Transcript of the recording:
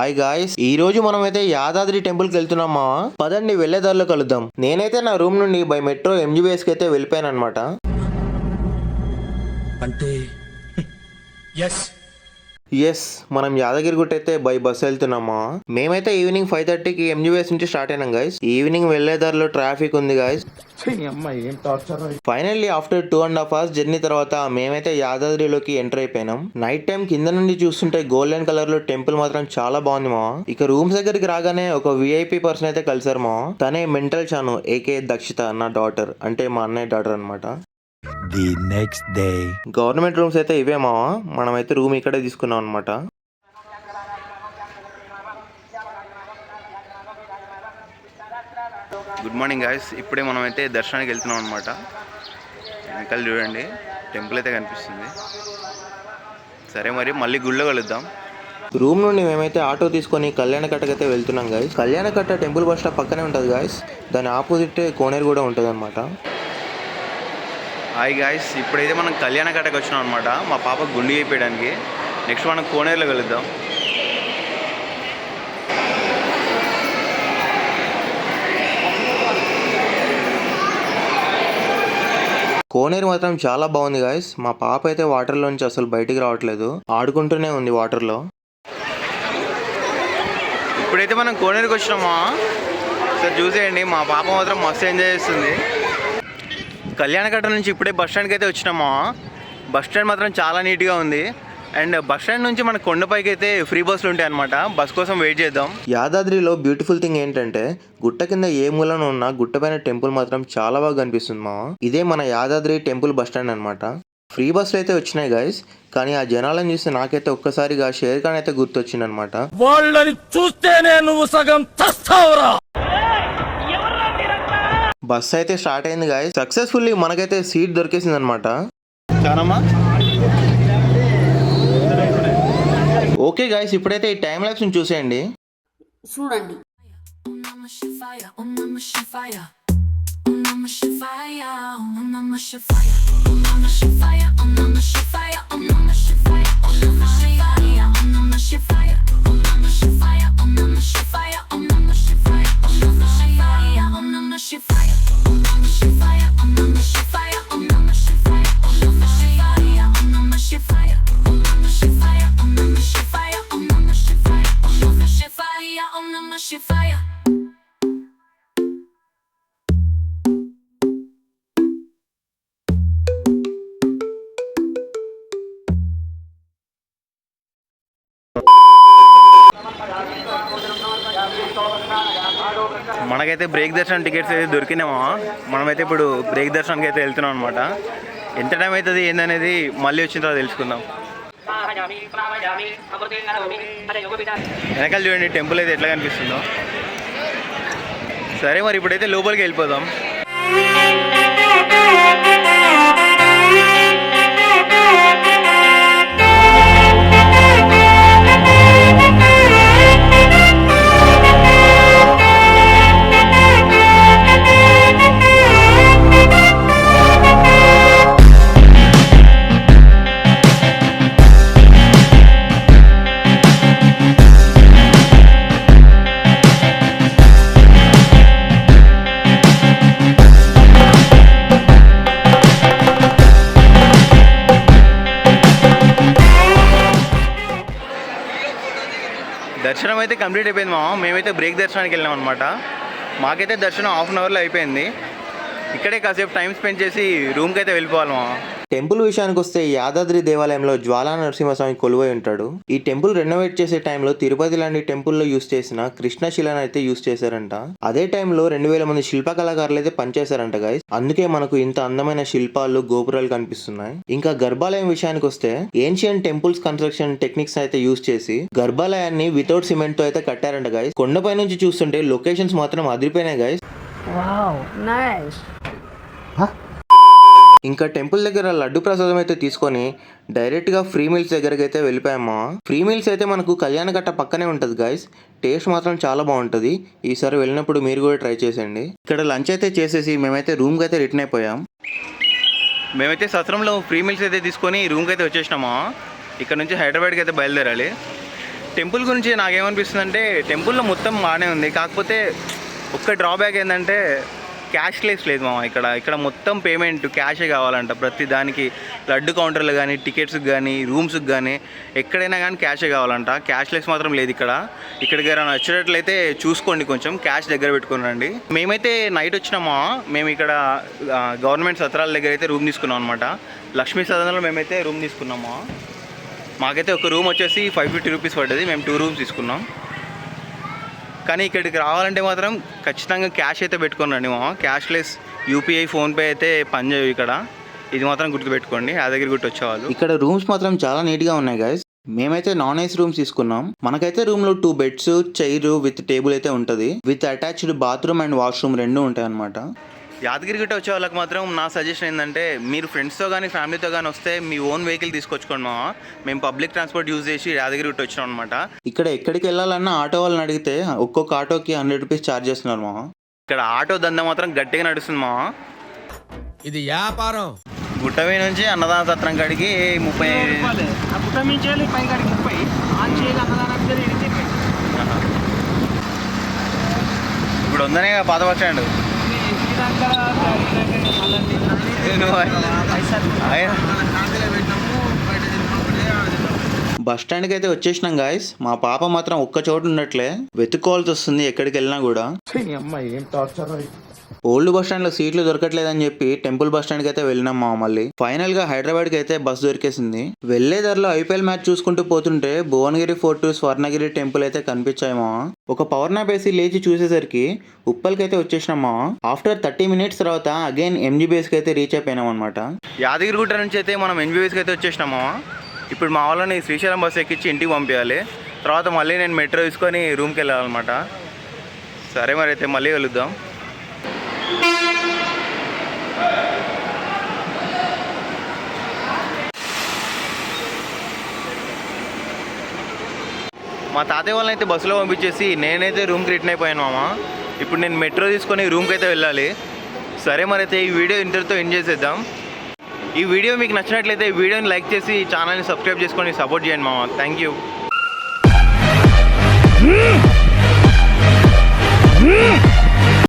Hi guys, ఈ రోజు మనం అయితే యాదాద్రి టెంపుల్ కి వెళ్తున్నామా. పదండి వెళ్లేదారిలో కలుద్దాం. నేనైతే నా రూమ్ నుండి బై మెట్రో ఎంజీబీఎస్ కి అయితే వెళ్ళిపోయాను అనమాట. అంటే ఎస్, మనం యాదగిరిగుట్ట అయితే బై బస్ వెళ్తున్నామా. మేమైతే ఈవినింగ్ 5:30కి ఎంజీబీఎస్ నుంచి స్టార్ట్ అయినాం గైస్. ఈవినింగ్ వెళ్లేదారిలో ట్రాఫిక్ ఉంది guys. Finally after 2.5 hours journey తర్వాత మేమైతే యాదాద్రిలోకి ఎంటర్ అయిపోయినాం. నైట్ టైం కింద నుండి చూస్తుంటే గోల్డెన్ కలర్ లో టెంపుల్ మాత్రం చాలా బాగుంది మా. ఇక రూమ్స్ దగ్గరికి రాగానే ఒక విఐపి పర్సన్ అయితే కలిసారు మా. తనే మెంటల్ చాను ఏకే దక్షిత, నా డాటర్, అంటే మా అన్నయ్య డాటర్ అనమాట. The next day government rooms అయితే ఇవే మా. మనమైతే రూమ్ ఇక్కడే తీసుకున్నాం అనమాట. గుడ్ మార్నింగ్ గాయస్, ఇప్పుడే మనం అయితే దర్శనానికి వెళ్తున్నాం అనమాట. వెనకాల చూడండి టెంపుల్ అయితే కనిపిస్తుంది. సరే మరి మళ్ళీ గుళ్ళో కలుద్దాం. రూమ్ నుండి మేమైతే ఆటో తీసుకొని కళ్యాణకట్టకి అయితే వెళ్తున్నాం guys. Kalyanakatta temple bus stop పక్కనే ఉంటుంది గాయస్. దాని ఆపోజిట్ కోనేరు కూడా ఉంటుంది అనమాట. హాయ్ గాయస్, ఇప్పుడైతే మనం కళ్యాణకట్టకి వచ్చినాం అనమాట. మా పాప గుండు అయిపోయడానికి. నెక్స్ట్ మనం కోనేరులో కలుద్దాం. కోనేరు మాత్రం చాలా బాగుంది గాయస్. మా పాప అయితే వాటర్లోంచి అసలు బయటికి రావట్లేదు, ఆడుకుంటూనే ఉంది వాటర్లో. ఇప్పుడైతే మనం కోనేరుకి వచ్చినామా. సార్ చూసేయండి, మా పాప మాత్రం మస్తు ఎంజాయ్ చేస్తుంది. కళ్యాణకట్ట నుంచి ఇప్పుడే బస్ స్టాండ్కి అయితే వచ్చినామా. బస్ స్టాండ్ మాత్రం చాలా నీట్గా ఉంది. అండ్ బస్ స్టాండ్ నుంచి మన కొండపైకి అయితే ఫ్రీ బస్సులు ఉంటాయి అనమాట. బస్ కోసం వెయిట్ చేద్దాం. యాదాద్రిలో బ్యూటిఫుల్ థింగ్ ఏంటంటే గుట్ట కింద ఏ మూలన ఉన్న గుట్ట పైన టెంపుల్ మాత్రం చాలా బాగా కనిపిస్తుంది మా. ఇదే మన యాదాద్రి టెంపుల్ బస్ స్టాండ్ అనమాట. ఫ్రీ బస్సులు అయితే వచ్చినాయి గైస్, కానీ ఆ జనాలను చూస్తే నాకైతే ఒక్కసారిగా షేర్ ఖాన్ అయితే గుర్తొచ్చింది అనమాట. వాళ్ళని చూస్తేనే నువ్వు సగం చస్తావురా. బస్ అయితే స్టార్ట్ అయింది గాయస్. సక్సెస్ఫుల్లీ మనకైతే సీట్ దొరికేసింది అనమాట. ఓకే గాయస్, ఇప్పుడైతే ఈ టైం ల్యాప్స్ చూసేయండి. చూడండి. మనకైతే బ్రేక్ దర్శనం టికెట్స్ అయితే దొరికినామా. మనమైతే ఇప్పుడు బ్రేక్ దర్శనానికి అయితే వెళ్తున్నాం అనమాట. ఎంత టైం అవుతుంది ఏందనేది మళ్ళీ వచ్చిన తర్వాత తెలుసుకుందాం. వెనకాల చూడండి టెంపుల్ అయితే ఎట్లా కనిపిస్తుందో. సరే మరి ఇప్పుడైతే లోపలికి వెళ్ళిపోదాం. దర్శనం అయితే కంప్లీట్ అయిపోయింది మా. మేమైతే బ్రేక్ దర్శనానికి వెళ్ళాం అనమాట. మాకైతే దర్శనం 1/2 అవర్లో అయిపోయింది. ఇక్కడే కాసేపు టైం స్పెండ్ చేసి రూమ్కి అయితే వెళ్ళిపోవాలి మా. టెంపుల్ విషయానికి వస్తే యాదాద్రి దేవాలయంలో జ్వాలా నరసింహస్వామి కొలువై ఉంటాడు. ఈ టెంపుల్ రెనోవేట్ చేసే టైంలో తిరుపతి లాంటి టెంపుల్లో యూస్ చేసిన కృష్ణశిలను అయితే యూస్ చేశారంట. అదే టైంలో 2000 మంది శిల్ప కళాకారులు అయితే పనిచేశారంట గైస్. అందుకే మనకు ఇంత అందమైన శిల్పాలు, గోపురాలు కనిపిస్తున్నాయి. ఇంకా గర్భాలయం విషయానికి వస్తే ఏన్షియంట్ టెంపుల్స్ కన్స్ట్రక్షన్ టెక్నిక్స్ అయితే యూస్ చేసి గర్భాలయాన్ని వితౌట్ సిమెంట్ తో అయితే కట్టారంట గైస్. కొండపై నుంచి చూస్తుంటే లొకేషన్స్ మాత్రం అదిరిపోయినాయి గైస్. ఇంకా టెంపుల్ దగ్గర లడ్డు ప్రసాదం అయితే తీసుకొని డైరెక్ట్గా ఫ్రీ మీల్స్ దగ్గరికి అయితే వెళ్ళిపోయామా. ఫ్రీ మీల్స్ అయితే మనకు కళ్యాణకట్ట పక్కనే ఉంటుంది గైస్. టేస్ట్ మాత్రం చాలా బాగుంటుంది. ఈసారి వెళ్ళినప్పుడు మీరు కూడా ట్రై చేసేయండి. ఇక్కడ లంచ్ అయితే చేసేసి మేమైతే రూమ్కి అయితే రిటర్న్ అయిపోయాం. మేమైతే సత్రంలో ఫ్రీ మీల్స్ అయితే తీసుకొని రూమ్కి అయితే వచ్చేసినామా. ఇక్కడ నుంచి హైదరాబాద్కి అయితే బయలుదేరాలి. టెంపుల్ గురించి నాకేమనిపిస్తుంది అంటే టెంపుల్లో మొత్తం బాగానే ఉంది, కాకపోతే ఒక్క డ్రాబ్యాక్ ఏంటంటే క్యాష్లెస్ లేదు మామ. ఇక్కడ మొత్తం పేమెంట్ క్యాషే కావాలంట. ప్రతి దానికి లడ్డు కౌంటర్లు కానీ, టికెట్స్కి కానీ, రూమ్స్కి కానీ ఎక్కడైనా కానీ క్యాషే కావాలంట. క్యాష్లెస్ మాత్రం లేదు ఇక్కడికి ఎవరైనా వచ్చేటట్లయితే చూసుకోండి, కొంచెం క్యాష్ దగ్గర పెట్టుకుని రండి. మేమైతే నైట్ వచ్చినామా, మేము ఇక్కడ గవర్నమెంట్ సత్రాల దగ్గర అయితే రూమ్ తీసుకున్నాం అనమాట. లక్ష్మీ సదనంలో మేమైతే రూమ్ తీసుకున్నామా. మాకైతే ఒక రూమ్ వచ్చేసి 550 రూపీస్ పడ్డది. మేము 2 రూమ్స్ తీసుకున్నాం. కానీ ఇక్కడికి రావాలంటే మాత్రం ఖచ్చితంగా క్యాష్ అయితే పెట్టుకోనండి మామ. క్యాష్లెస్ యూపీఐ, ఫోన్పే అయితే పనిచేయవు ఇక్కడ. ఇది మాత్రం గుర్తుపెట్టుకోండి, ఆ దగ్గర గుర్తు వచ్చేవాళ్ళు. ఇక్కడ రూమ్స్ మాత్రం చాలా నీట్గా ఉన్నాయి గైస్. మేమైతే నాన్ ఏసీ రూమ్స్ తీసుకున్నాం. మనకైతే రూమ్లో 2 బెడ్స్, చైర్ విత్ టేబుల్ అయితే ఉంటుంది. With attached bathroom and washroom 2 ఉంటాయి అనమాట. యాదగిరి గుట్ట వచ్చే వాళ్ళకి మాత్రం నా సజెషన్ ఏంటంటే మీరు ఫ్రెండ్స్తో కానీ ఫ్యామిలీతో కానీ వస్తే మీ ఓన్ వెహికల్ తీసుకొచ్చుకోండి మామ. మేము పబ్లిక్ ట్రాన్స్పోర్ట్ యూజ్ చేసి యాదగిరి గుట్ట వచ్చినాం అనమాట. ఇక్కడ ఎక్కడికి వెళ్ళాలన్నా ఆటో వాళ్ళని అడిగితే ఒక్కొక్క ఆటోకి 100 రూపీస్ ఛార్జ్ చేస్తున్నారు మామ. ఇక్కడ ఆటో దందా మాత్రం గట్టిగా నడుస్తుంది మామ. ఇది వ్యాపారం. గుట్టవే నుంచి అన్నదాన సత్రం కాడికి 30. ఇప్పుడు ఉందనే పాత బస్ స్టాండ్. బస్ స్టాండ్కి అయితే వచ్చేసినాం గాయస్. మా పాప మాత్రం ఒక్క చోటు ఉన్నట్లే వెతుక్కోవాల్సి వస్తుంది ఎక్కడికి వెళ్ళినా కూడా. ఓల్డ్ బస్ స్టాండ్ లో సీట్లు దొరకట్లేదని చెప్పి టెంపుల్ బస్ స్టాండ్ కి అయితే వెళ్ళినాం మా. మళ్ళీ ఫైనల్ గా హైదరాబాద్ కి అయితే బస్ దొరికేసింది. వెళ్లే దారిలో ఐపీఎల్ మ్యాచ్ చూసుకుంటూ పోతుంటే భువనగిరి ఫోర్ట్, స్వర్ణగిరి టెంపుల్ అయితే కనిపించాయి మా. ఒక పవర్ నాప్ వేసి లేచి చూసేసరికి ఉప్పల్కి అయితే వచ్చేసినాం మా. ఆఫ్టర్ 30 మినిట్స్ తర్వాత అగైన్ ఎంజీబీఎస్ కి అయితే రీచ్ అయిపోయినాం అనమాట. యాదగిరిగుట్ట నుంచి అయితే మనం ఎంజీబీఎస్ కి అయితే వచ్చేసినామా. ఇప్పుడు మా వాళ్ళని శ్రీశైలం బస్ ఎక్కించి ఇంటికి పంపించాలి. తర్వాత మళ్ళీ నేను మెట్రో తీసుకొని రూమ్కి వెళ్ళాలన్నమాట. సరే మరి అయితే మళ్ళీ వెళుద్దాం. మా తాతయ్య వాళ్ళని అయితే బస్సులో పంపించేసి నేనైతే రూమ్కి రిటర్న్ అయిపోయాను మామ. ఇప్పుడు నేను మెట్రో తీసుకొని రూమ్కి అయితే వెళ్ళాలి. సరే మరి అయితే ఈ వీడియో ఇంతటితో ఎండ్ చేసేద్దాం. ఈ వీడియో మీకు నచ్చినట్లయితే ఈ వీడియోని లైక్ చేసి ఛానల్ని సబ్స్క్రైబ్ చేసుకొని సపోర్ట్ చేయండి మామ. Thank you.